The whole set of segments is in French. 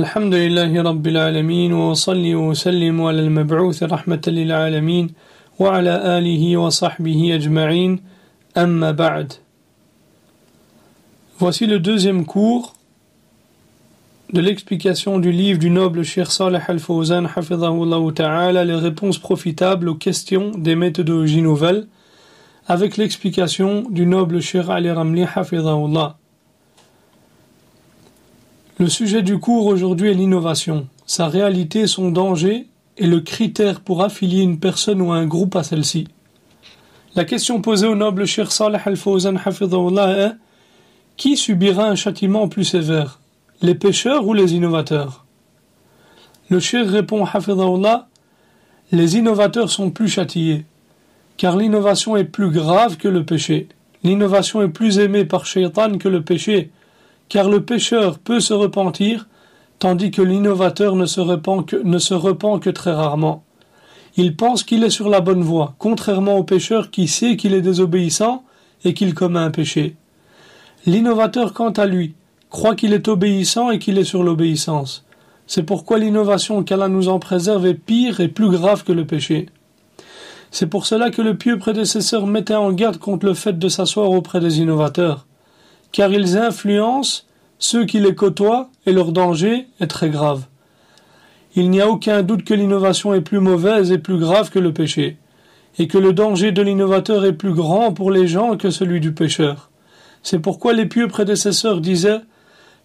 الحمد لله رب العالمين وصلي وسلم على المبعوث رحمة للعالمين وعلى آله وصحبه أجمعين أما بعد. Voici le deuxième cours de l'explication du livre du noble Cheikh Saleh Al-Fawzan hafidhahullah ta'ala, les réponses profitables aux questions des méthodologies nouvelles, avec l'explication du noble Cheikh Ali Ramli hafidhahullah. Le sujet du cours aujourd'hui est l'innovation, sa réalité, son danger et le critère pour affilier une personne ou un groupe à celle-ci. La question posée au noble Cheikh Saleh Al-Fawzan hafidhahullah est: qui subira un châtiment plus sévère, les pécheurs ou les innovateurs? Le Cheikh répond hafidhahullah: les innovateurs sont plus châtiés, car l'innovation est plus grave que le péché. L'innovation est plus aimée par Shaitan que le péché, car le pécheur peut se repentir, tandis que l'innovateur ne se repent que très rarement. Il pense qu'il est sur la bonne voie, contrairement au pécheur qui sait qu'il est désobéissant et qu'il commet un péché. L'innovateur, quant à lui, croit qu'il est obéissant et qu'il est sur l'obéissance. C'est pourquoi l'innovation, qu'Allah nous en préserve, est pire et plus grave que le péché. C'est pour cela que le pieux prédécesseur mettait en garde contre le fait de s'asseoir auprès des innovateurs, car ils influencent ceux qui les côtoient et leur danger est très grave. Il n'y a aucun doute que l'innovation est plus mauvaise et plus grave que le péché, et que le danger de l'innovateur est plus grand pour les gens que celui du pécheur. C'est pourquoi les pieux prédécesseurs disaient: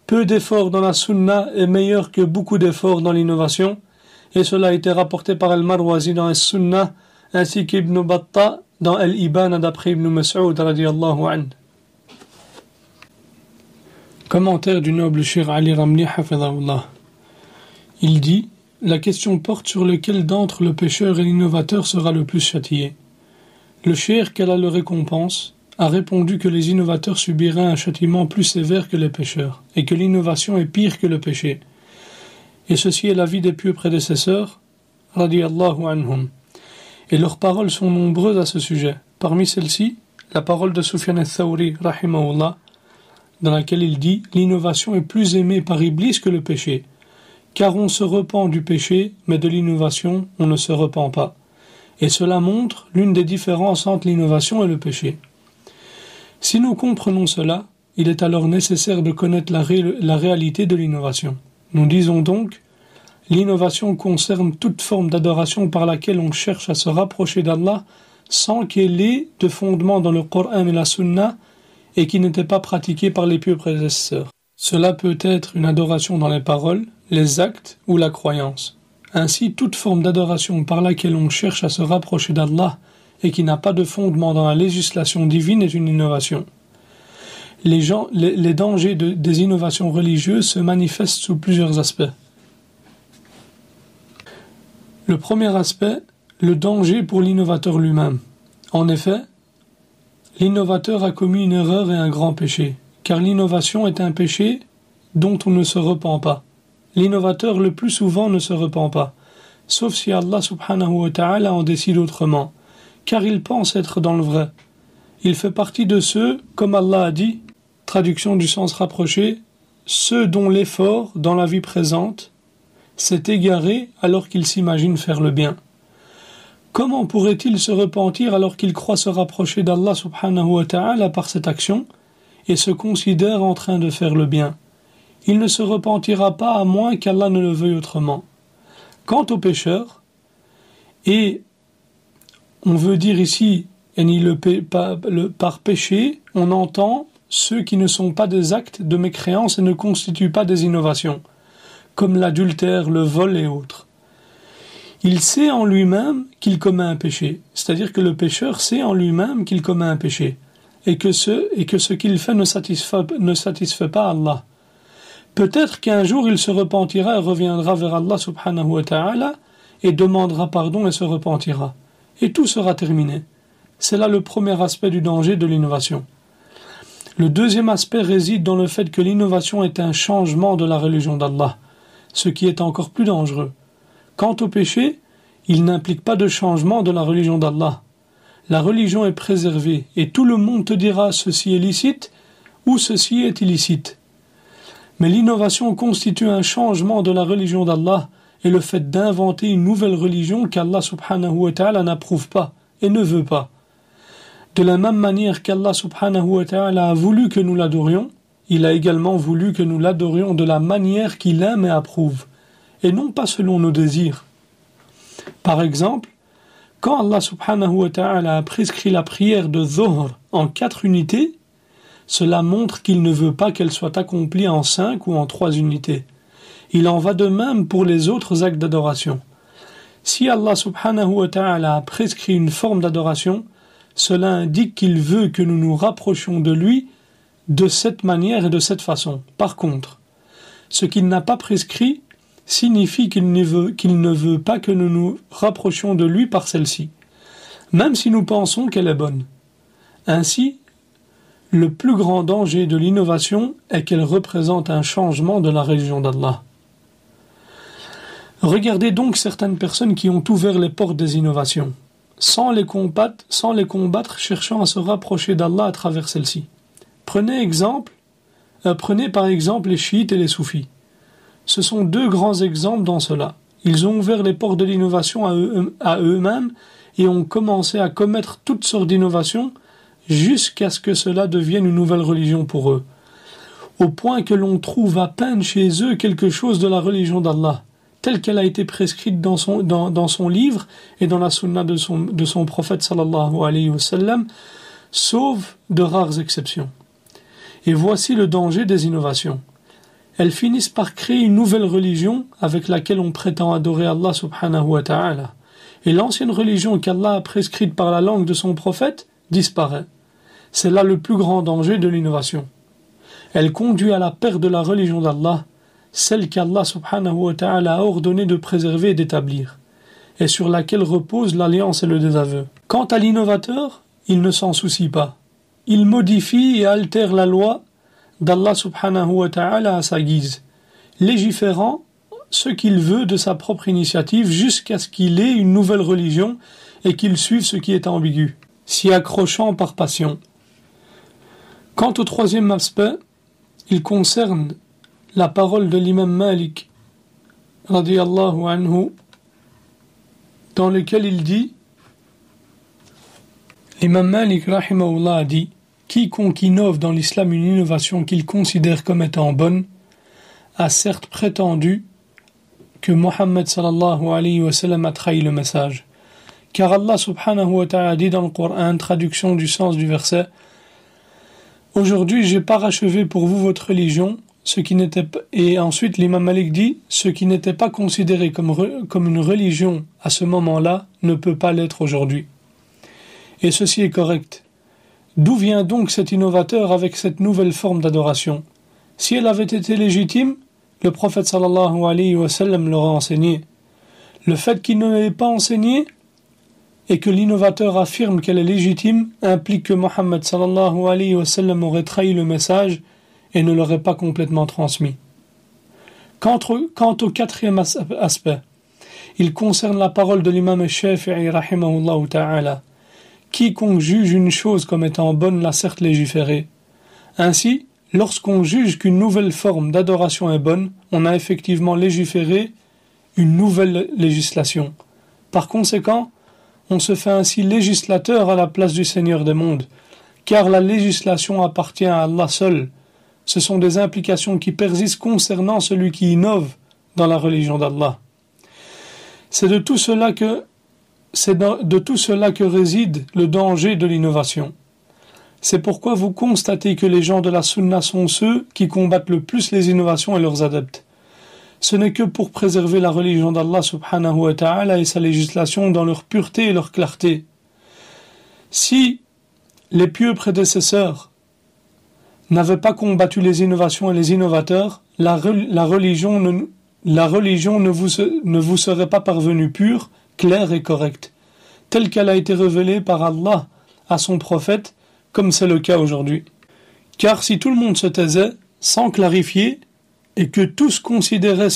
peu d'efforts dans la sunna est meilleur que beaucoup d'efforts dans l'innovation, et cela a été rapporté par Al-Marwazi dans As-Sunnah ainsi qu'Ibn Battah dans Al-Ibana d'après Ibn Mas'ud radiyallahu anhu. Commentaire du noble Cheikh Ali Ramli hafidhahullah. Il dit: la question porte sur lequel d'entre le pécheur et l'innovateur sera le plus châtié. Le Cheikh, qu'Allah le récompense, a répondu que les innovateurs subiraient un châtiment plus sévère que les pécheurs, et que l'innovation est pire que le péché. Et ceci est l'avis des pieux prédécesseurs, radiyallahu anhum. Et leurs paroles sont nombreuses à ce sujet. Parmi celles-ci, la parole de Sufyan al-Thawri, rahimahullah, dans laquelle il dit: l'innovation est plus aimée par Iblis que le péché, car on se repent du péché, mais de l'innovation, on ne se repent pas. Et cela montre l'une des différences entre l'innovation et le péché. Si nous comprenons cela, il est alors nécessaire de connaître la réalité de l'innovation. Nous disons donc: l'innovation concerne toute forme d'adoration par laquelle on cherche à se rapprocher d'Allah sans qu'elle ait de fondement dans le Coran et la Sunna et qui n'était pas pratiquée par les pieux prédécesseurs. Cela peut être une adoration dans les paroles, les actes ou la croyance. Ainsi, toute forme d'adoration par laquelle on cherche à se rapprocher d'Allah et qui n'a pas de fondement dans la législation divine est une innovation. Les dangers des innovations religieuses se manifestent sous plusieurs aspects. Le premier aspect, le danger pour l'innovateur lui-même. En effet, l'innovateur a commis une erreur et un grand péché, car l'innovation est un péché dont on ne se repent pas. L'innovateur le plus souvent ne se repent pas, sauf si Allah subhanahu wa ta'ala en décide autrement, car il pense être dans le vrai. Il fait partie de ceux, comme Allah a dit, traduction du sens rapproché, ceux dont l'effort dans la vie présente s'est égaré alors qu'ils s'imaginent faire le bien. Comment pourrait-il se repentir alors qu'il croit se rapprocher d'Allah subhanahu wa ta'ala par cette action et se considère en train de faire le bien? Il ne se repentira pas à moins qu'Allah ne le veuille autrement. Quant aux pécheurs, et on veut dire ici, par péché, on entend ceux qui ne sont pas des actes de mécréance et ne constituent pas des innovations, comme l'adultère, le vol et autres. Il sait en lui-même qu'il commet un péché, c'est-à-dire que le pécheur sait en lui-même qu'il commet un péché, et que ce qu'il fait ne satisfait pas Allah. Peut-être qu'un jour il se repentira et reviendra vers Allah subhanahu wa ta'ala et demandera pardon et se repentira. Et tout sera terminé. C'est là le premier aspect du danger de l'innovation. Le deuxième aspect réside dans le fait que l'innovation est un changement de la religion d'Allah, ce qui est encore plus dangereux. Quant au péché, il n'implique pas de changement de la religion d'Allah. La religion est préservée et tout le monde te dira ceci est licite ou ceci est illicite. Mais l'innovation constitue un changement de la religion d'Allah et le fait d'inventer une nouvelle religion qu'Allah subhanahu wa ta'ala n'approuve pas et ne veut pas. De la même manière qu'Allah subhanahu wa ta'ala a voulu que nous l'adorions, il a également voulu que nous l'adorions de la manière qu'il aime et approuve, et non pas selon nos désirs. Par exemple, quand Allah subhanahu wa ta'ala a prescrit la prière de Dhuhr en 4 unités, cela montre qu'il ne veut pas qu'elle soit accomplie en 5 ou en 3 unités. Il en va de même pour les autres actes d'adoration. Si Allah subhanahu wa ta'ala a prescrit une forme d'adoration, cela indique qu'il veut que nous nous rapprochions de lui de cette manière et de cette façon. Par contre, ce qu'il n'a pas prescrit signifie qu'il ne veut pas que nous nous rapprochions de lui par celle-ci, même si nous pensons qu'elle est bonne. Ainsi, le plus grand danger de l'innovation est qu'elle représente un changement de la religion d'Allah. Regardez donc certaines personnes qui ont ouvert les portes des innovations, sans les combattre, cherchant à se rapprocher d'Allah à travers celles-ci. Prenez par exemple les chiites et les soufis. Ce sont 2 grands exemples dans cela. Ils ont ouvert les portes de l'innovation à eux-mêmes et ont commencé à commettre toutes sortes d'innovations jusqu'à ce que cela devienne une nouvelle religion pour eux, au point que l'on trouve à peine chez eux quelque chose de la religion d'Allah, telle qu'elle a été prescrite dans son livre et dans la sunna de son prophète sallallahu alayhi wa sallam, sauf de rares exceptions. Et voici le danger des innovations. Elles finissent par créer une nouvelle religion avec laquelle on prétend adorer Allah subhanahu wa ta'ala. Et l'ancienne religion qu'Allah a prescrite par la langue de son prophète disparaît. C'est là le plus grand danger de l'innovation. Elle conduit à la perte de la religion d'Allah, celle qu'Allah subhanahu wa ta'ala a ordonné de préserver et d'établir, et sur laquelle repose l'alliance et le désaveu. Quant à l'innovateur, il ne s'en soucie pas. Il modifie et altère la loi d'Allah subhanahu wa ta'ala à sa guise, légiférant ce qu'il veut de sa propre initiative jusqu'à ce qu'il ait une nouvelle religion et qu'il suive ce qui est ambigu, s'y accrochant par passion. Quant au troisième aspect, il concerne la parole de l'imam Malik radiyallahu anhu, dans lequel il dit, l'imam Malik rahimahullah a dit: quiconque innove dans l'islam une innovation qu'il considère comme étant bonne a certes prétendu que Mohammed sallallahu alayhi wa sallam a trahi le message, car Allah subhanahu wa ta'ala dit dans le Coran, traduction du sens du verset: aujourd'hui j'ai parachevé pour vous votre religion, et ensuite l'imam Malik dit, ce qui n'était pas considéré comme une religion à ce moment-là ne peut pas l'être aujourd'hui. Et ceci est correct. D'où vient donc cet innovateur avec cette nouvelle forme d'adoration? Si elle avait été légitime, le prophète sallallahu alayhi wa sallam l'aurait enseigné. Le fait qu'il ne l'ait pas enseigné et que l'innovateur affirme qu'elle est légitime implique que Mohammed sallallahu alayhi wa sallam aurait trahi le message et ne l'aurait pas complètement transmis. Quant au quatrième aspect, il concerne la parole de l'imam Shafi'i rahimahullah ta'ala. Quiconque juge une chose comme étant bonne l'a certes légiférée. Ainsi, lorsqu'on juge qu'une nouvelle forme d'adoration est bonne, on a effectivement légiféré une nouvelle législation. Par conséquent, on se fait ainsi législateur à la place du Seigneur des mondes, car la législation appartient à Allah seul. Ce sont des implications qui persistent concernant celui qui innove dans la religion d'Allah. C'est de tout cela que réside le danger de l'innovation. C'est pourquoi vous constatez que les gens de la sunna sont ceux qui combattent le plus les innovations et leurs adeptes. Ce n'est que pour préserver la religion d'Allah subhanahu wa ta'ala et sa législation dans leur pureté et leur clarté. Si les pieux prédécesseurs n'avaient pas combattu les innovations et les innovateurs, la religion ne vous serait pas parvenue pure, claire et correcte, telle qu'elle a été révélée par Allah à son prophète, comme c'est le cas aujourd'hui. Car si tout le monde se taisait, sans clarifier, et que tous considéraient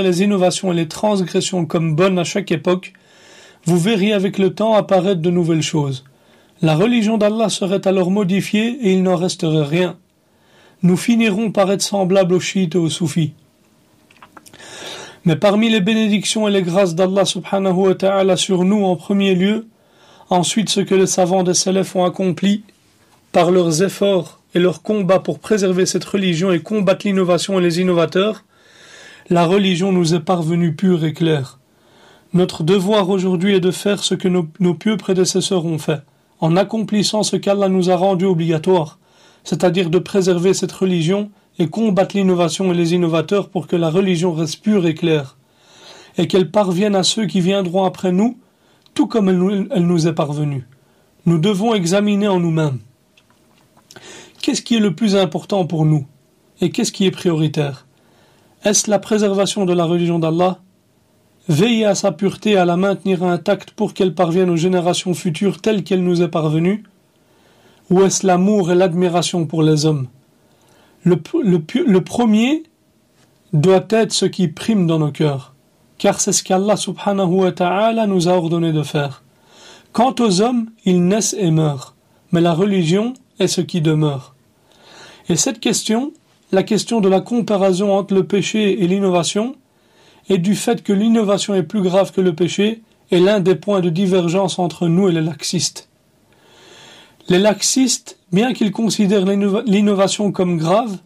les innovations et les transgressions comme bonnes à chaque époque, vous verriez avec le temps apparaître de nouvelles choses. La religion d'Allah serait alors modifiée et il n'en resterait rien. nous finirons par être semblables aux chiites et aux soufis. Mais parmi les bénédictions et les grâces d'Allah subhanahu wa ta'ala sur nous en premier lieu, ensuite ce que les savants des salafs ont accompli par leurs efforts et leurs combats pour préserver cette religion et combattre l'innovation et les innovateurs, la religion nous est parvenue pure et claire. Notre devoir aujourd'hui est de faire ce que nos pieux prédécesseurs ont fait, en accomplissant ce qu'Allah nous a rendu obligatoire, c'est-à-dire de préserver cette religion et combattre l'innovation et les innovateurs pour que la religion reste pure et claire, et qu'elle parvienne à ceux qui viendront après nous, tout comme elle nous est parvenue. Nous devons examiner en nous-mêmes. Qu'est-ce qui est le plus important pour nous et qu'est-ce qui est prioritaire? Est-ce la préservation de la religion d'Allah? Veiller à sa pureté et à la maintenir intacte pour qu'elle parvienne aux générations futures telle qu'elle nous est parvenue? Ou est-ce l'amour et l'admiration pour les hommes? Le premier doit être ce qui prime dans nos cœurs, car c'est ce qu'Allah subhanahu wa ta'ala nous a ordonné de faire. Quant aux hommes, ils naissent et meurent, mais la religion est ce qui demeure. Et cette question, la question de la comparaison entre le péché et l'innovation, et du fait que l'innovation est plus grave que le péché, est l'un des points de divergence entre nous et les laxistes. Les laxistes, bien qu'ils considèrent l'innovation comme grave,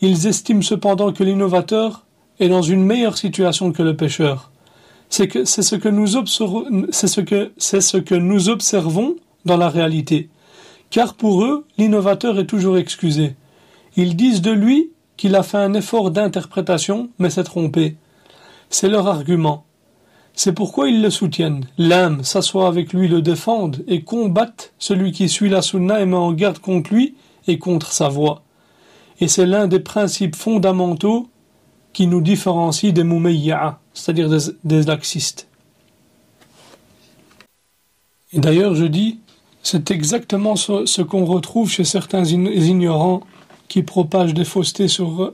ils estiment cependant que l'innovateur est dans une meilleure situation que le pécheur. C'est ce que nous observons dans la réalité. Car pour eux, l'innovateur est toujours excusé. Ils disent de lui qu'il a fait un effort d'interprétation, mais s'est trompé. C'est leur argument. C'est pourquoi ils le soutiennent. L'âme s'assoit avec lui, le défendent et combattent celui qui suit la sunna et met en garde contre lui et contre sa voix. Et c'est l'un des principes fondamentaux qui nous différencie des mumayya'a, c'est-à-dire des laxistes. Et d'ailleurs, je dis, c'est exactement ce qu'on retrouve chez certains ignorants qui propagent des faussetés sur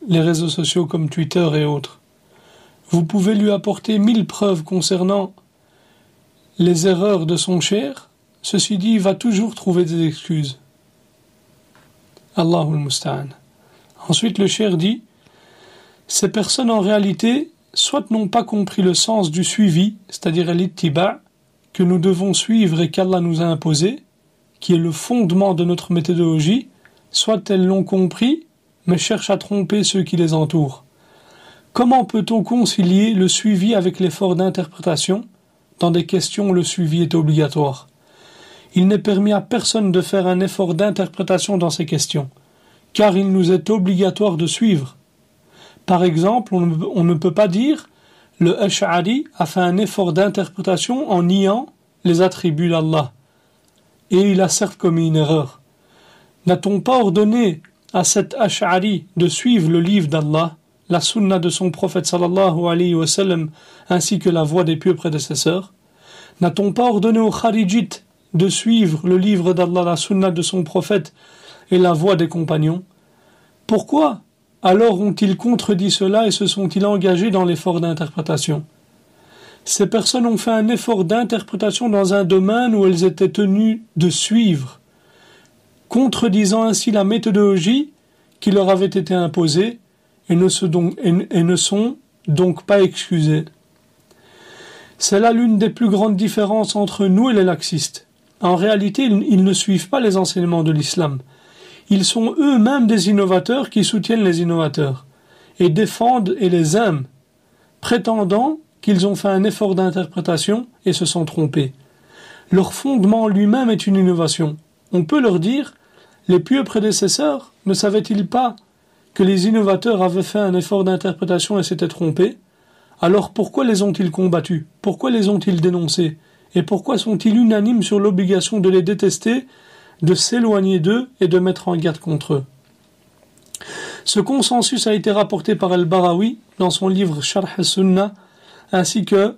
les réseaux sociaux comme Twitter et autres. Vous pouvez lui apporter 1000 preuves concernant les erreurs de son cher, ceci dit, il va toujours trouver des excuses. Allahul Musta'an. Ensuite, le cher dit, ces personnes en réalité, soit n'ont pas compris le sens du suivi, c'est-à-dire l'ittiba', que nous devons suivre et qu'Allah nous a imposé, qui est le fondement de notre méthodologie, soit elles l'ont compris, mais cherchent à tromper ceux qui les entourent. Comment peut-on concilier le suivi avec l'effort d'interprétation? Dans des questions où le suivi est obligatoire. Il n'est permis à personne de faire un effort d'interprétation dans ces questions, car il nous est obligatoire de suivre. Par exemple, on ne peut pas dire « le Ash'ari a fait un effort d'interprétation en niant les attributs d'Allah, et il a certes commis une erreur. » N'a-t-on pas ordonné à cet Ash'ari de suivre le livre d'Allah, la sunna de son prophète sallallahu alayhi wa sallam, ainsi que la voie des pieux prédécesseurs? N'a-t-on pas ordonné aux Kharijites de suivre le livre d'Allah, la sunna de son prophète et la voie des compagnons? Pourquoi alors ont-ils contredit cela et se sont-ils engagés dans l'effort d'interprétation? Ces personnes ont fait un effort d'interprétation dans un domaine où elles étaient tenues de suivre, contredisant ainsi la méthodologie qui leur avait été imposée et ne sont donc pas excusées. C'est là l'une des plus grandes différences entre nous et les laxistes. En réalité, ils ne suivent pas les enseignements de l'islam. Ils sont eux-mêmes des innovateurs qui soutiennent les innovateurs et défendent et les aiment, prétendant qu'ils ont fait un effort d'interprétation et se sont trompés. Leur fondement lui-même est une innovation. On peut leur dire, les pieux prédécesseurs ne savaient-ils pas que les innovateurs avaient fait un effort d'interprétation et s'étaient trompés? Alors pourquoi les ont-ils combattus? Pourquoi les ont-ils dénoncés? Et pourquoi sont-ils unanimes sur l'obligation de les détester, de s'éloigner d'eux et de mettre en garde contre eux? Ce consensus a été rapporté par Al-Barawi dans son livre Sharh al-Sunnah, ainsi que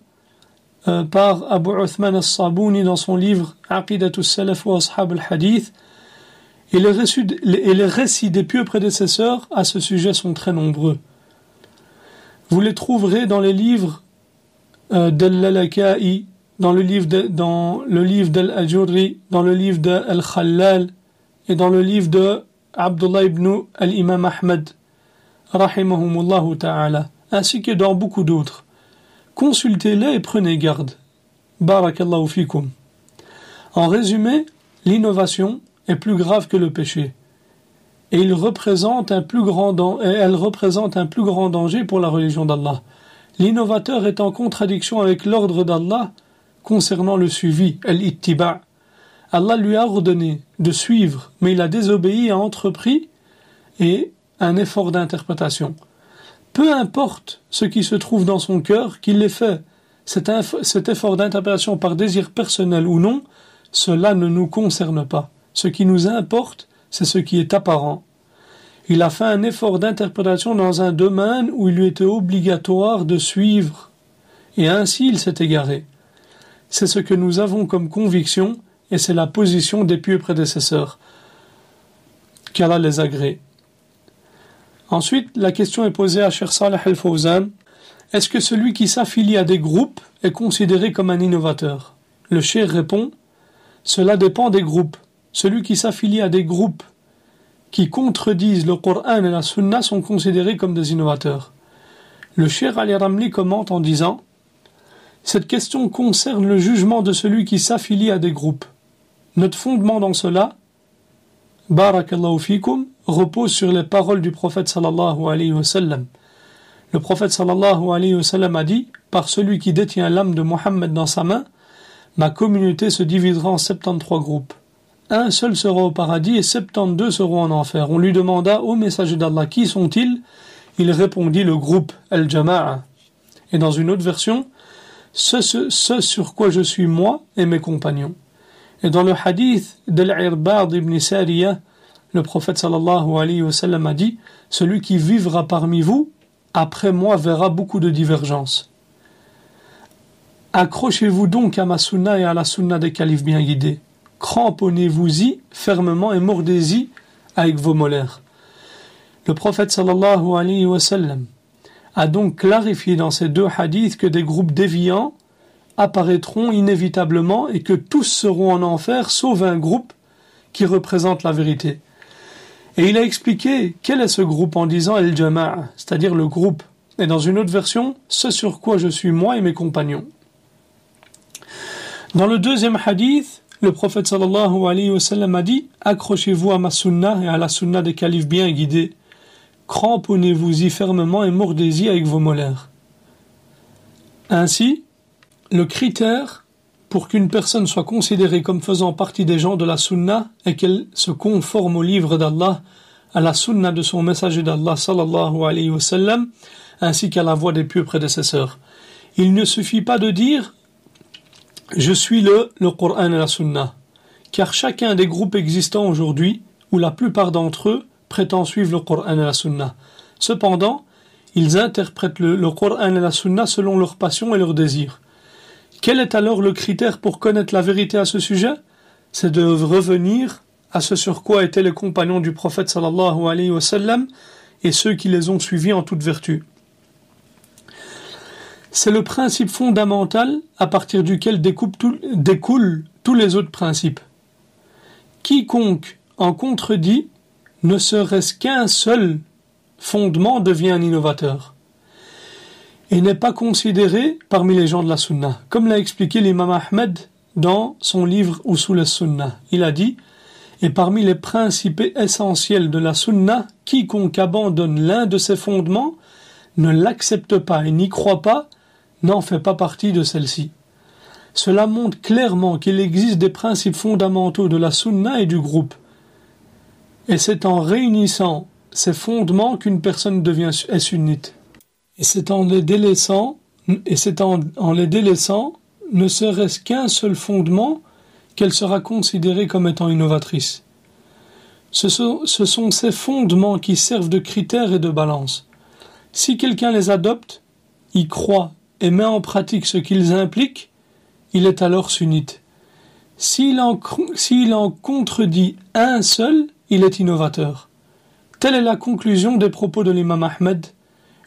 par Abu Uthman al-Sabuni dans son livre Aqidatus Salaf wa Ashab al-Hadith, et les récits des pieux prédécesseurs à ce sujet sont très nombreux. Vous les trouverez dans les livres d'Al-Lalaka'i, dans le livre d'Al-Ajurri, dans le livre d'Al-Khallal et dans le livre de Abdullah ibn al-Imam Ahmed, rahimahumullahu ta'ala, ainsi que dans beaucoup d'autres. Consultez-les et prenez garde. Barakallahu fikum. En résumé, l'innovation est plus grave que le péché. Et elle représente un plus grand danger pour la religion d'Allah. L'innovateur est en contradiction avec l'ordre d'Allah concernant le suivi, al-ittiba'. Allah lui a ordonné de suivre, mais il a désobéi et a entrepris un effort d'interprétation. Peu importe ce qui se trouve dans son cœur, qu'il l'ait fait, cet effort d'interprétation par désir personnel ou non, cela ne nous concerne pas. Ce qui nous importe, c'est ce qui est apparent. Il a fait un effort d'interprétation dans un domaine où il lui était obligatoire de suivre, et ainsi il s'est égaré. C'est ce que nous avons comme conviction, et c'est la position des pieux prédécesseurs. Qu'Allah les agrée. Ensuite, la question est posée à Cheikh Saleh Al-Fawzan. Est-ce que celui qui s'affilie à des groupes est considéré comme un innovateur? Le cheikh répond, cela dépend des groupes. Celui qui s'affilie à des groupes qui contredisent le Coran et la Sunna sont considérés comme des innovateurs. Le cheikh Ali Ramli commente en disant, cette question concerne le jugement de celui qui s'affilie à des groupes. Notre fondement dans cela, Barakallahu fikum, repose sur les paroles du prophète sallallahu alayhi wa sallam. Le prophète sallallahu alayhi wa sallam a dit, par celui qui détient l'âme de Mohammed dans sa main, ma communauté se divisera en 73 groupes. Un seul sera au paradis et 72 seront en enfer. On lui demanda, ô messager d'Allah, qui sont-ils? Il répondit, le groupe, Al-Jama'a. Et dans une autre version, ce sur quoi je suis moi et mes compagnons. Et dans le hadith d'Al-Irbad ibn Sariya, le prophète sallallahu alayhi wa sallam a dit, celui qui vivra parmi vous, après moi verra beaucoup de divergences. Accrochez-vous donc à ma sunna et à la sunna des califes bien guidés. Cramponnez-vous-y fermement et mordez-y avec vos molaires. Le prophète sallallahu alayhi wa sallam a donc clarifié dans ces deux hadiths que des groupes déviants apparaîtront inévitablement et que tous seront en enfer sauf un groupe qui représente la vérité. Et il a expliqué quel est ce groupe en disant Al-Jama'a, c'est-à-dire le groupe. Et dans une autre version, ce sur quoi je suis moi et mes compagnons. Dans le deuxième hadith, le prophète sallallahu alayhi wa sallam a dit, accrochez-vous à ma sunna et à la sunna des califes bien guidés. Cramponnez-vous-y fermement et mordez-y avec vos molaires. Ainsi, le critère pour qu'une personne soit considérée comme faisant partie des gens de la sunna est qu'elle se conforme au livre d'Allah, à la sunna de son messager d'Allah sallallahu alayhi wa sallam, ainsi qu'à la voie des pieux prédécesseurs. Il ne suffit pas de dire « je suis le Coran et la sunna », car chacun des groupes existants aujourd'hui, ou la plupart d'entre eux, prétend suivre le Coran et la sunna. Cependant, ils interprètent le Coran et la sunna selon leur passion et leurs désirs. Quel est alors le critère pour connaître la vérité à ce sujet? C'est de revenir à ce sur quoi étaient les compagnons du prophète sallallahu alayhi wa sallam et ceux qui les ont suivis en toute vertu. C'est le principe fondamental à partir duquel découlent tous les autres principes. Quiconque en contredit, ne serait-ce qu'un seul fondement devient un innovateur et n'est pas considéré parmi les gens de la sunna. Comme l'a expliqué l'imam Ahmed dans son livre Usul al-Sunnah. Il a dit, et parmi les principes essentiels de la sunna, quiconque abandonne l'un de ses fondements, ne l'accepte pas et n'y croit pas, n'en fait pas partie de celle-ci. Cela montre clairement qu'il existe des principes fondamentaux de la sunna et du groupe. Et c'est en réunissant ces fondements qu'une personne est sunnite. Et c'est en les délaissant, ne serait-ce qu'un seul fondement, qu'elle sera considérée comme étant innovatrice. Ce sont ces fondements qui servent de critères et de balance. Si quelqu'un les adopte, y croit et met en pratique ce qu'ils impliquent, il est alors sunnite. S'il en contredit un seul, il est innovateur. Telle est la conclusion des propos de l'imam Ahmed,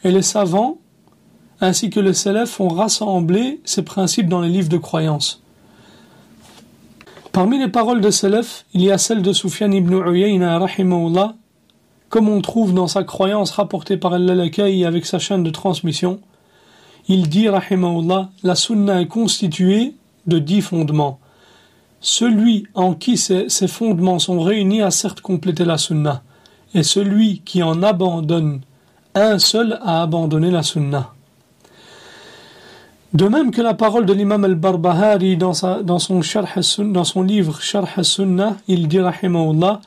et les savants, ainsi que les salafs, ont rassemblé ces principes dans les livres de croyance. Parmi les paroles de Salaf, il y a celle de Sufyan ibn Uyayna rahimahullah, comme on trouve dans sa croyance rapportée par Al-Lalaka'i avec sa chaîne de transmission. Il dit rahimahullah, la sunna est constituée de 10 fondements. Celui en qui ces fondements sont réunis a certes complété la sunna, et celui qui en abandonne un seul a abandonné la sunna. De même que la parole de l'imam al-Barbahari dans son livre Sharh al-Sunnah, il dit rahimahullah,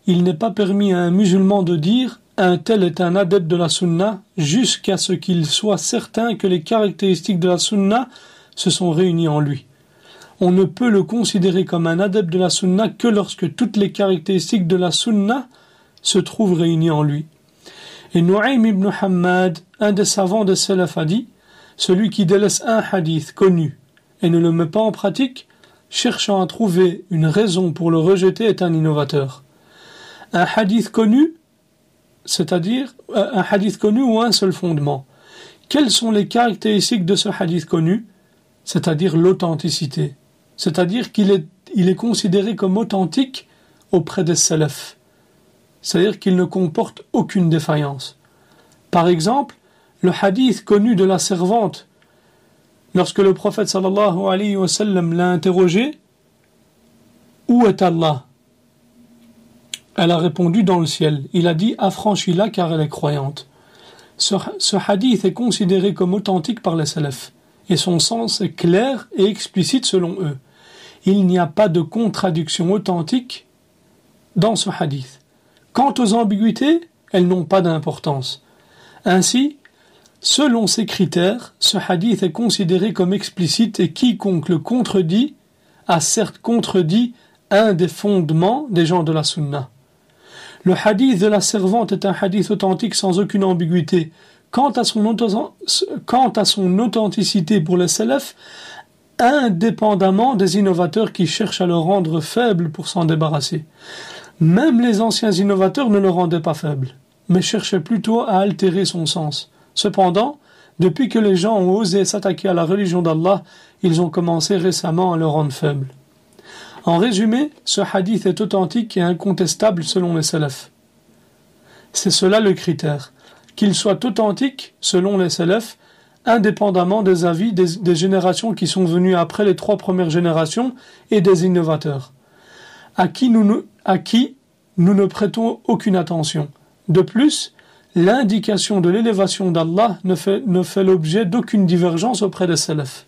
il n'est pas permis à un musulman de dire un tel est un adepte de la sunna jusqu'à ce qu'il soit certain que les caractéristiques de la sunna se sont réunies en lui. On ne peut le considérer comme un adepte de la sunna que lorsque toutes les caractéristiques de la sunna se trouvent réunies en lui. Et Nu'aym ibn Hammad, un des savants de Salaf, a dit, celui qui délaisse un hadith connu et ne le met pas en pratique, cherchant à trouver une raison pour le rejeter, est un innovateur. Un hadith connu, c'est-à-dire un hadith connu ou un seul fondement. Quelles sont les caractéristiques de ce hadith connu? C'est-à-dire l'authenticité. C'est-à-dire qu'il est considéré comme authentique auprès des salaf. C'est-à-dire qu'il ne comporte aucune défaillance. Par exemple, le hadith connu de la servante, lorsque le prophète sallallahu alayhi wa sallam l'a interrogé, où est Allah? Elle a répondu dans le ciel. Il a dit affranchis-la car elle est croyante. Ce hadith est considéré comme authentique par les salaf et son sens est clair et explicite selon eux. Il n'y a pas de contradiction authentique dans ce hadith. Quant aux ambiguïtés, elles n'ont pas d'importance. Ainsi, selon ces critères, ce hadith est considéré comme explicite et quiconque le contredit a certes contredit un des fondements des gens de la sunna. Le hadith de la servante est un hadith authentique sans aucune ambiguïté. Quant à son authenticité pour les salaf, indépendamment des innovateurs qui cherchent à le rendre faible pour s'en débarrasser. Même les anciens innovateurs ne le rendaient pas faible, mais cherchaient plutôt à altérer son sens. Cependant, depuis que les gens ont osé s'attaquer à la religion d'Allah, ils ont commencé récemment à le rendre faible. En résumé, ce hadith est authentique et incontestable selon les salafs. C'est cela le critère, qu'il soit authentique selon les salafs, indépendamment des avis des générations qui sont venues après les 3 premières générations et des innovateurs, à qui nous ne prêtons aucune attention. De plus, l'indication de l'élévation d'Allah ne fait l'objet d'aucune divergence auprès des salafs.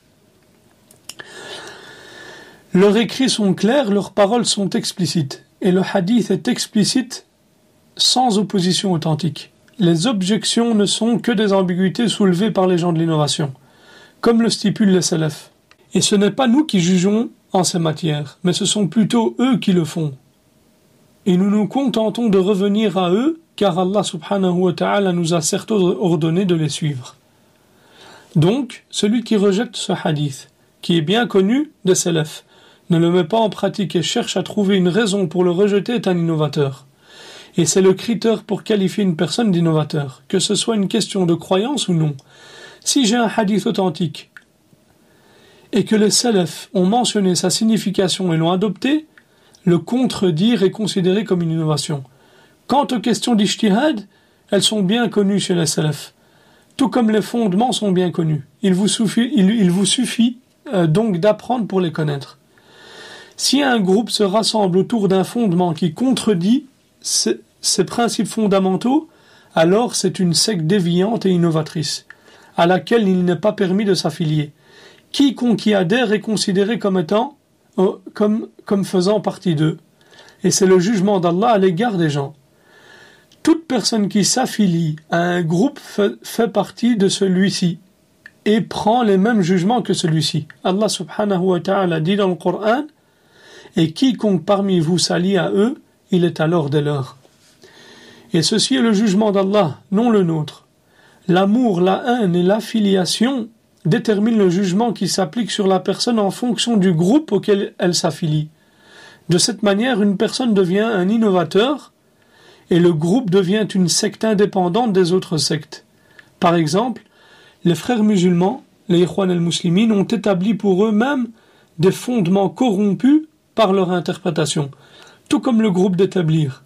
Leurs écrits sont clairs, leurs paroles sont explicites, et le hadith est explicite sans opposition authentique. Les objections ne sont que des ambiguïtés soulevées par les gens de l'innovation, comme le stipulent les salafs. Et ce n'est pas nous qui jugeons en ces matières, mais ce sont plutôt eux qui le font. Et nous nous contentons de revenir à eux, car Allah subhanahu wa ta'ala nous a certes ordonné de les suivre. Donc, celui qui rejette ce hadith, qui est bien connu des salafs, ne le met pas en pratique et cherche à trouver une raison pour le rejeter est un innovateur. Et c'est le critère pour qualifier une personne d'innovateur, que ce soit une question de croyance ou non. Si j'ai un hadith authentique et que les salafs ont mentionné sa signification et l'ont adopté, le contredire est considéré comme une innovation. Quant aux questions d'ijtihad, elles sont bien connues chez les salafs, tout comme les fondements sont bien connus. Il vous suffit donc d'apprendre pour les connaître. Si un groupe se rassemble autour d'un fondement qui contredit ces principes fondamentaux, alors c'est une secte déviante et innovatrice, à laquelle il n'est pas permis de s'affilier. Quiconque y adhère est considéré comme faisant partie d'eux. Et c'est le jugement d'Allah à l'égard des gens. Toute personne qui s'affilie à un groupe fait partie de celui-ci et prend les mêmes jugements que celui-ci. Allah subhanahu wa ta'ala dit dans le Coran, et quiconque parmi vous s'allie à eux, il est alors des leurs. Et ceci est le jugement d'Allah, non le nôtre. L'amour, la haine et l'affiliation déterminent le jugement qui s'applique sur la personne en fonction du groupe auquel elle s'affilie. De cette manière, une personne devient un innovateur et le groupe devient une secte indépendante des autres sectes. Par exemple, les frères musulmans, les Ikhwan al-Muslimin, ont établi pour eux-mêmes des fondements corrompus par leur interprétation, tout comme le groupe des Tablighs.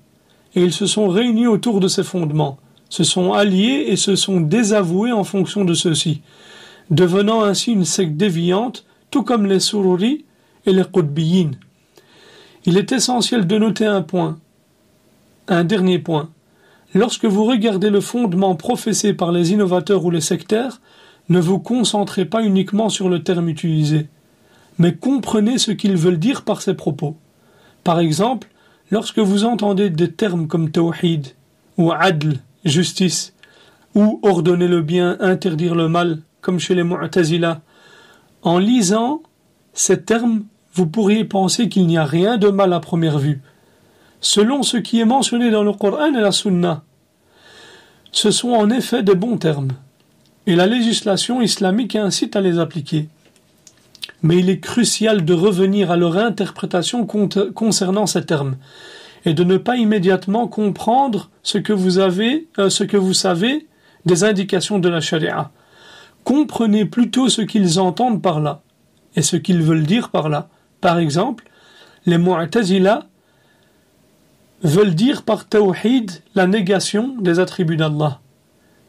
Et ils se sont réunis autour de ces fondements, se sont alliés et se sont désavoués en fonction de ceux-ci, devenant ainsi une secte déviante, tout comme les Sururi et les Qutbiyin. Il est essentiel de noter un dernier point. Lorsque vous regardez le fondement professé par les innovateurs ou les sectaires, ne vous concentrez pas uniquement sur le terme utilisé, mais comprenez ce qu'ils veulent dire par ces propos. Par exemple, lorsque vous entendez des termes comme tawhid ou adl, justice, ou ordonner le bien, interdire le mal, comme chez les Mu'tazila, en lisant ces termes, vous pourriez penser qu'il n'y a rien de mal à première vue. Selon ce qui est mentionné dans le Coran et la Sunna, ce sont en effet de bons termes, et la législation islamique incite à les appliquer. Mais il est crucial de revenir à leur interprétation concernant ces termes, et de ne pas immédiatement comprendre ce que vous savez des indications de la charia. Comprenez plutôt ce qu'ils entendent par là, et ce qu'ils veulent dire par là. Par exemple, les Mu'tazila veulent dire par tawhid la négation des attributs d'Allah.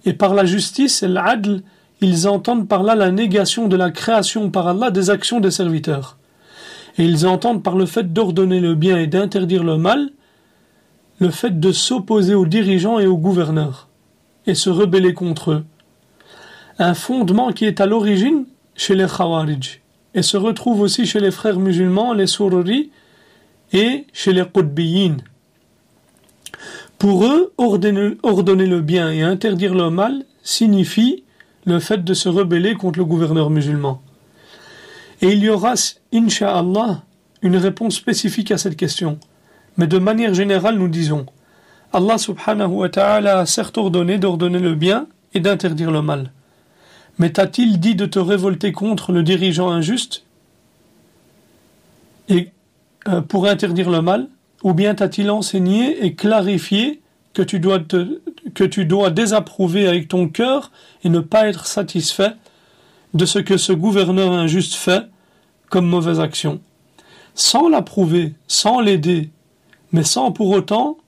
Et par la justice et l'adl, ils entendent par là la négation de la création par Allah des actions des serviteurs. Et ils entendent par le fait d'ordonner le bien et d'interdire le mal, le fait de s'opposer aux dirigeants et aux gouverneurs, et se rebeller contre eux. Un fondement qui est à l'origine chez les Khawarij, et se retrouve aussi chez les frères musulmans, les Sururi, et chez les Qutbiyin. Pour eux, ordonner le bien et interdire le mal signifie le fait de se rebeller contre le gouverneur musulman. Et il y aura, incha'Allah, une réponse spécifique à cette question. Mais de manière générale, nous disons, Allah subhanahu wa ta'ala a certes ordonné d'ordonner le bien et d'interdire le mal. Mais t'a-t-il dit de te révolter contre le dirigeant injuste et pour interdire le mal? Ou bien t'a-t-il enseigné et clarifié que tu dois désapprouver avec ton cœur et ne pas être satisfait de ce que ce gouverneur injuste fait comme mauvaise action, sans l'approuver, sans l'aider, mais sans pour autant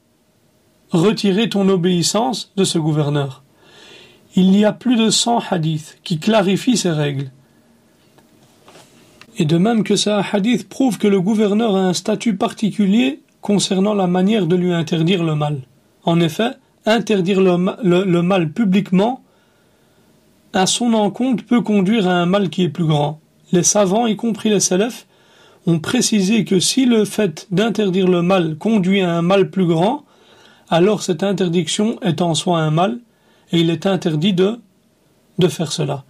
retirer ton obéissance de ce gouverneur. Il y a plus de 100 hadiths qui clarifient ces règles. Et de même que ces hadiths prouvent que le gouverneur a un statut particulier concernant la manière de lui interdire le mal. En effet, interdire le mal publiquement à son encontre peut conduire à un mal qui est plus grand. Les savants, y compris les salafs, ont précisé que si le fait d'interdire le mal conduit à un mal plus grand, alors cette interdiction est en soi un mal, et il est interdit de faire cela.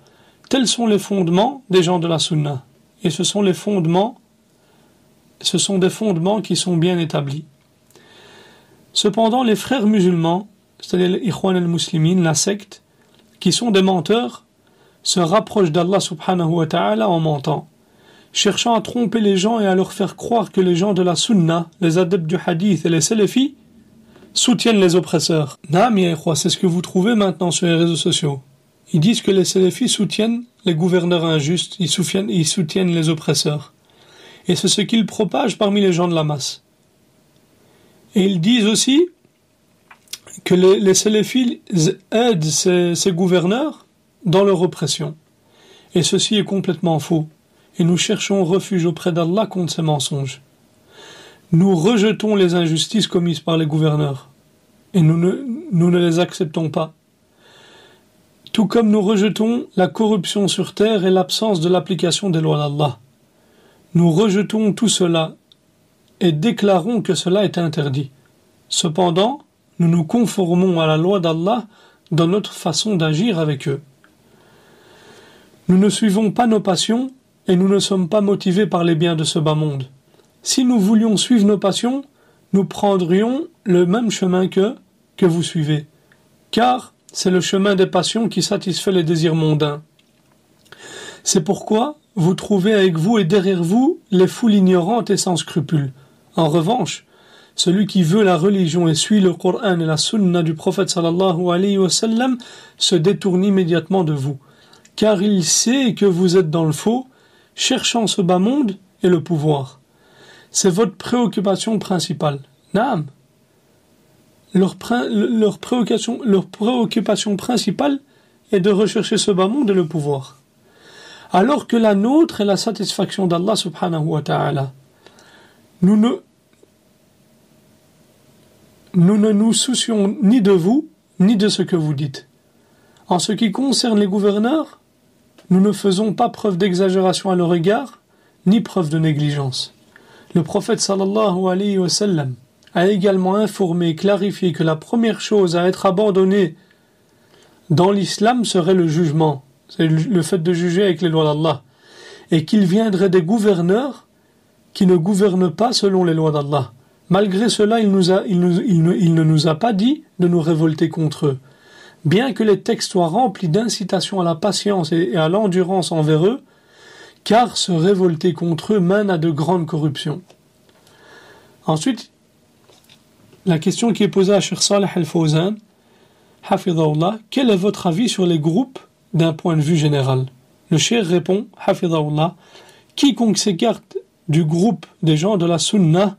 Tels sont les fondements des gens de la Sunna. Et ce sont des fondements qui sont bien établis. Cependant, les frères musulmans, c'est-à-dire les Ikhwan al-Muslimin, la secte, qui sont des menteurs, se rapprochent d'Allah subhanahu wa ta'ala en mentant, cherchant à tromper les gens et à leur faire croire que les gens de la Sunna, les adeptes du hadith et les salafis, soutiennent les oppresseurs. Naam ya ikhwa, c'est ce que vous trouvez maintenant sur les réseaux sociaux. Ils disent que les salafis soutiennent les gouverneurs injustes, ils soutiennent les oppresseurs. Et c'est ce qu'ils propagent parmi les gens de la masse. Et ils disent aussi que les salafis aident ces gouverneurs dans leur oppression. Et ceci est complètement faux. Et nous cherchons refuge auprès d'Allah contre ces mensonges. Nous rejetons les injustices commises par les gouverneurs. Et nous ne les acceptons pas. Tout comme nous rejetons la corruption sur terre et l'absence de l'application des lois d'Allah. Nous rejetons tout cela et déclarons que cela est interdit. Cependant, nous nous conformons à la loi d'Allah dans notre façon d'agir avec eux. Nous ne suivons pas nos passions et nous ne sommes pas motivés par les biens de ce bas monde. Si nous voulions suivre nos passions, nous prendrions le même chemin que vous suivez, car c'est le chemin des passions qui satisfait les désirs mondains. C'est pourquoi vous trouvez avec vous et derrière vous les foules ignorantes et sans scrupules. En revanche, celui qui veut la religion et suit le Coran et la Sunna du prophète sallallahu alayhi wa sallam se détourne immédiatement de vous, car il sait que vous êtes dans le faux, cherchant ce bas monde et le pouvoir. c'est votre préoccupation principale. Naam. Leur préoccupation principale est de rechercher ce bas monde et le pouvoir. Alors que la nôtre est la satisfaction d'Allah subhanahu wa ta'ala. Nous ne nous soucions ni de vous, ni de ce que vous dites. En ce qui concerne les gouverneurs, nous ne faisons pas preuve d'exagération à leur égard, ni preuve de négligence. Le prophète sallallahu alayhi wa sallam a également informé et clarifié que la première chose à être abandonnée dans l'islam serait le jugement, c'est le fait de juger avec les lois d'Allah, et qu'il viendrait des gouverneurs qui ne gouvernent pas selon les lois d'Allah. Malgré cela, il ne nous a pas dit de nous révolter contre eux. Bien que les textes soient remplis d'incitation à la patience et à l'endurance envers eux, car se révolter contre eux mène à de grandes corruptions. Ensuite, la question qui est posée à Cheikh Saleh Al-Fawzan, Hafidhahullah, quel est votre avis sur les groupes d'un point de vue général? Le Cheikh répond, Hafidhahullah, quiconque s'écarte du groupe des gens de la Sunna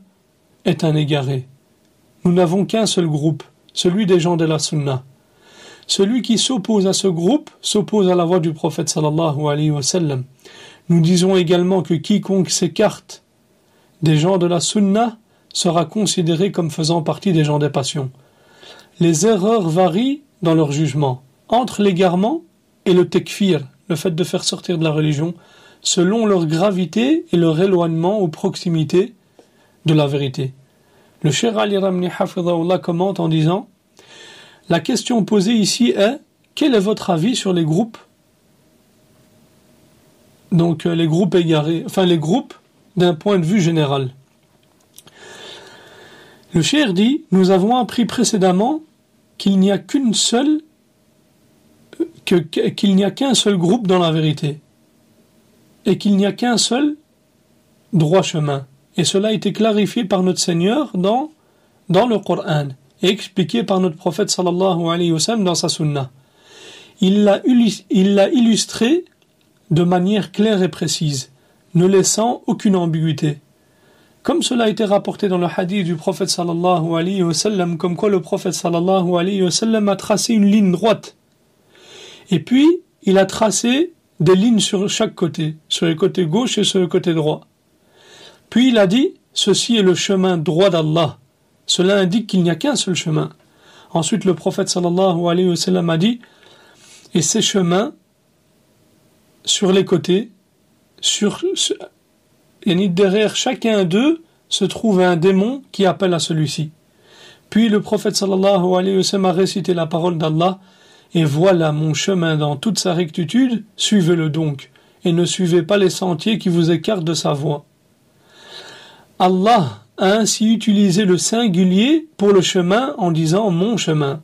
est un égaré. Nous n'avons qu'un seul groupe, celui des gens de la Sunna. Celui qui s'oppose à ce groupe s'oppose à la voie du prophète sallallahu alayhi wa sallam. Nous disons également que quiconque s'écarte des gens de la Sunna sera considéré comme faisant partie des gens des passions. Les erreurs varient dans leur jugement, entre l'égarement et le tekfir, le fait de faire sortir de la religion, selon leur gravité et leur éloignement ou proximité de la vérité. Le Cheikh Ali Ramli Hafidhahullah commente en disant: la question posée ici est: quel est votre avis sur les groupes? Donc les groupes égarés, enfin les groupes d'un point de vue général. Le Cheikh dit: nous avons appris précédemment qu'il n'y a qu'un seul groupe dans la vérité et qu'il n'y a qu'un seul droit chemin. Et cela a été clarifié par notre Seigneur dans le Coran et expliqué par notre prophète sallallahu alayhi wa sallam dans sa sunna. Il l'a illustré de manière claire et précise, ne laissant aucune ambiguïté. Comme cela a été rapporté dans le hadith du prophète sallallahu alayhi wa sallam, comme quoi le prophète sallallahu alayhi wa sallam a tracé une ligne droite. Et puis, il a tracé des lignes sur chaque côté, sur le côté gauche et sur le côté droit. Puis il a dit: ceci est le chemin droit d'Allah. Cela indique qu'il n'y a qu'un seul chemin. Ensuite, le prophète sallallahu alayhi wa sallam a dit: et ces chemins, sur les côtés, derrière chacun d'eux se trouve un démon qui appelle à celui-ci. Puis le prophète sallallahu alayhi wa sallam a récité la parole d'Allah: et voilà mon chemin dans toute sa rectitude, suivez-le donc, et ne suivez pas les sentiers qui vous écartent de sa voie. Allah a ainsi utilisé le singulier pour le chemin en disant mon chemin,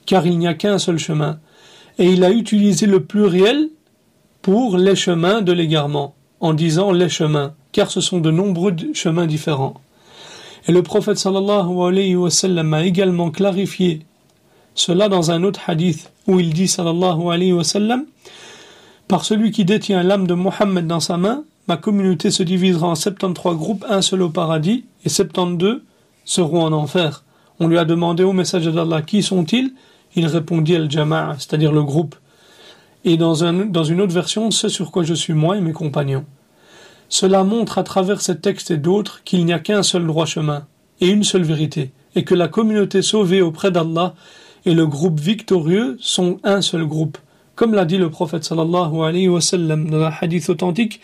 car il n'y a qu'un seul chemin, et il a utilisé le pluriel pour les chemins de l'égarement, en disant les chemins, car ce sont de nombreux chemins différents. Et le prophète sallallahu alayhi wa sallam a également clarifié cela dans un autre hadith où il dit sallallahu alayhi wa sallam: par celui qui détient l'âme de Mohammed dans sa main, ma communauté se divisera en 73 groupes, un seul au paradis, et 72 seront en enfer. On lui a demandé au messager d'Allah: qui sont-ils? Il répondit: al-jama'a, c'est-à-dire le groupe. Et dans une autre version: ce sur quoi je suis moi et mes compagnons. Cela montre à travers ces textes et d'autres qu'il n'y a qu'un seul droit chemin et une seule vérité, et que la communauté sauvée auprès d'Allah et le groupe victorieux sont un seul groupe. Comme l'a dit le prophète sallallahu alayhi wa sallam dans un hadith authentique: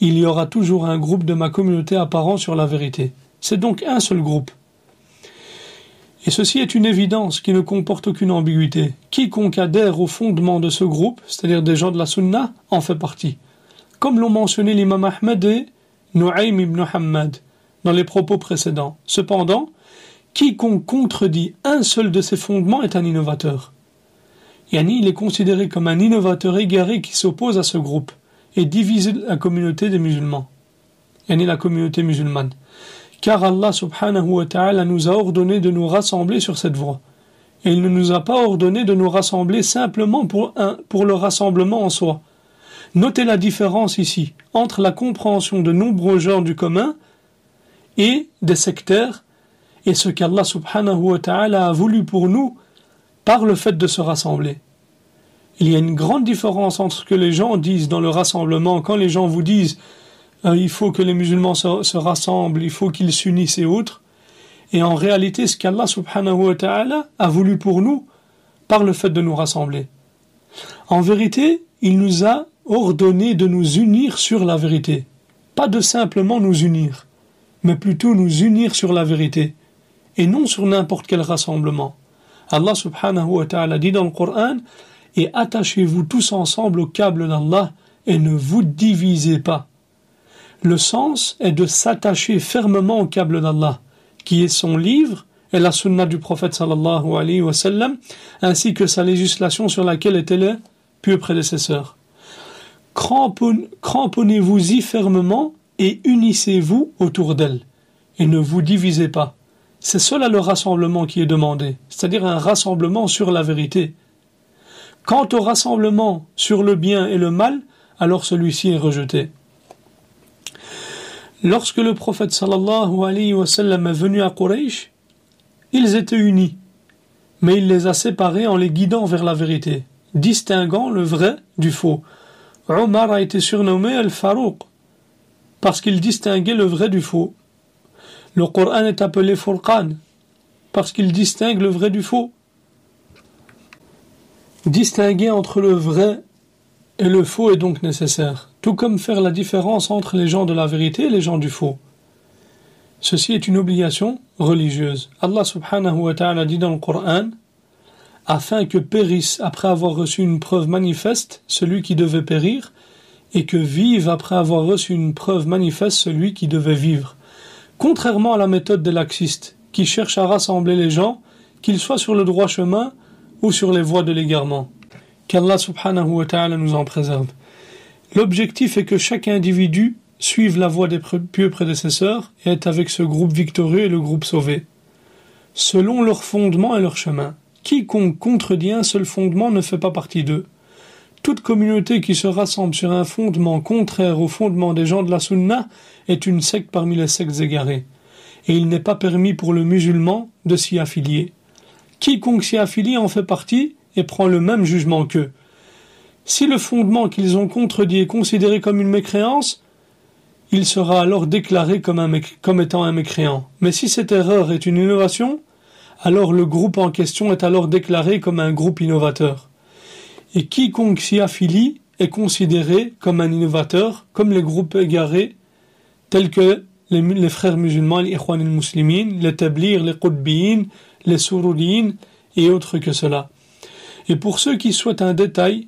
il y aura toujours un groupe de ma communauté apparent sur la vérité. C'est donc un seul groupe. Et ceci est une évidence qui ne comporte aucune ambiguïté. Quiconque adhère au fondement de ce groupe, c'est-à-dire des gens de la Sunna, en fait partie. Comme l'ont mentionné l'imam Ahmed et Nu'aym ibn Hammad dans les propos précédents. Cependant, quiconque contredit un seul de ces fondements est un innovateur. Yani, il est considéré comme un innovateur égaré qui s'oppose à ce groupe et divise la communauté des musulmans. Yani la communauté musulmane. Car Allah subhanahu wa ta'ala nous a ordonné de nous rassembler sur cette voie. Et il ne nous a pas ordonné de nous rassembler simplement pour le rassemblement en soi. Notez la différence ici entre la compréhension de nombreux genres du commun et des sectaires, et ce qu'Allah subhanahu wa ta'ala a voulu pour nous par le fait de se rassembler. Il y a une grande différence entre ce que les gens disent dans le rassemblement. Quand les gens vous disent il faut que les musulmans se rassemblent, il faut qu'ils s'unissent et autres, et en réalité ce qu'Allah subhanahu wa ta'ala a voulu pour nous par le fait de nous rassembler. En vérité, il nous a ordonné de nous unir sur la vérité. Pas de simplement nous unir, mais plutôt nous unir sur la vérité, et non sur n'importe quel rassemblement. Allah subhanahu wa ta'ala dit dans le Coran « Et attachez-vous tous ensemble au câble d'Allah et ne vous divisez pas ». Le sens est de s'attacher fermement au câble d'Allah, qui est son livre et la sunna du prophète sallallahu alayhi wa sallam, ainsi que sa législation sur laquelle étaient les pieux prédécesseurs. Cramponnez-vous-y fermement et unissez-vous autour d'elle, et ne vous divisez pas. C'est cela le rassemblement qui est demandé, c'est-à-dire un rassemblement sur la vérité. Quant au rassemblement sur le bien et le mal, alors celui-ci est rejeté. Lorsque le prophète sallallahu alayhi wa sallam est venu à Quraysh, ils étaient unis, mais il les a séparés en les guidant vers la vérité, distinguant le vrai du faux. Omar a été surnommé Al-Farouq, parce qu'il distinguait le vrai du faux. Le Coran est appelé Furqan, parce qu'il distingue le vrai du faux. Distinguer entre le vrai et le faux est donc nécessaire, tout comme faire la différence entre les gens de la vérité et les gens du faux. Ceci est une obligation religieuse. Allah subhanahu wa ta'ala dit dans le Coran « Afin que périsse après avoir reçu une preuve manifeste celui qui devait périr, et que vive après avoir reçu une preuve manifeste celui qui devait vivre. » Contrairement à la méthode des laxistes, qui cherchent à rassembler les gens, qu'ils soient sur le droit chemin ou sur les voies de l'égarement. Qu'Allah subhanahu wa ta'ala nous en préserve. L'objectif est que chaque individu suive la voie des pieux prédécesseurs et est avec ce groupe victorieux et le groupe sauvé, selon leur fondement et leur chemin. Quiconque contredit un seul fondement ne fait pas partie d'eux. Toute communauté qui se rassemble sur un fondement contraire au fondement des gens de la sunna est une secte parmi les sectes égarées, et il n'est pas permis pour le musulman de s'y affilier. Quiconque s'y affilie en fait partie et prend le même jugement qu'eux. Si le fondement qu'ils ont contredit est considéré comme une mécréance, il sera alors déclaré comme étant un mécréant. Mais si cette erreur est une innovation, alors le groupe en question est alors déclaré comme un groupe innovateur. Et quiconque s'y affilie est considéré comme un innovateur, comme les groupes égarés, tels que les frères musulmans, les Ikhwan al-Muslimin, les Tablir, les Qutbiyin, les Suruliyin et autres que cela. Et pour ceux qui souhaitent un détail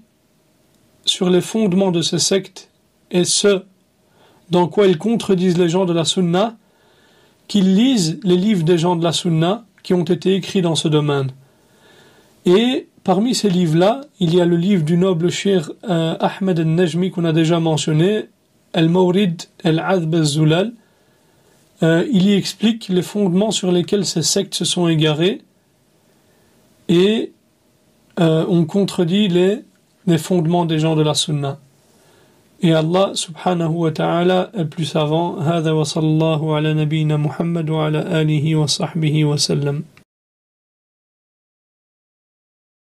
sur les fondements de ces sectes et ce dans quoi ils contredisent les gens de la Sunna, qu'ils lisent les livres des gens de la Sunna qui ont été écrits dans ce domaine. Et parmi ces livres-là, il y a le livre du noble cheikh Ahmed al-Najmi qu'on a déjà mentionné, Al-Mawrid al-Adb al-Zulal. Il y explique les fondements sur lesquels ces sectes se sont égarées et on contredit les fondements des gens de la Sunna. Et Allah subhanahu wa ta'ala est plus savant. هذا وصلى الله على نبينا محمد وعلى آله وصحبه وسلم.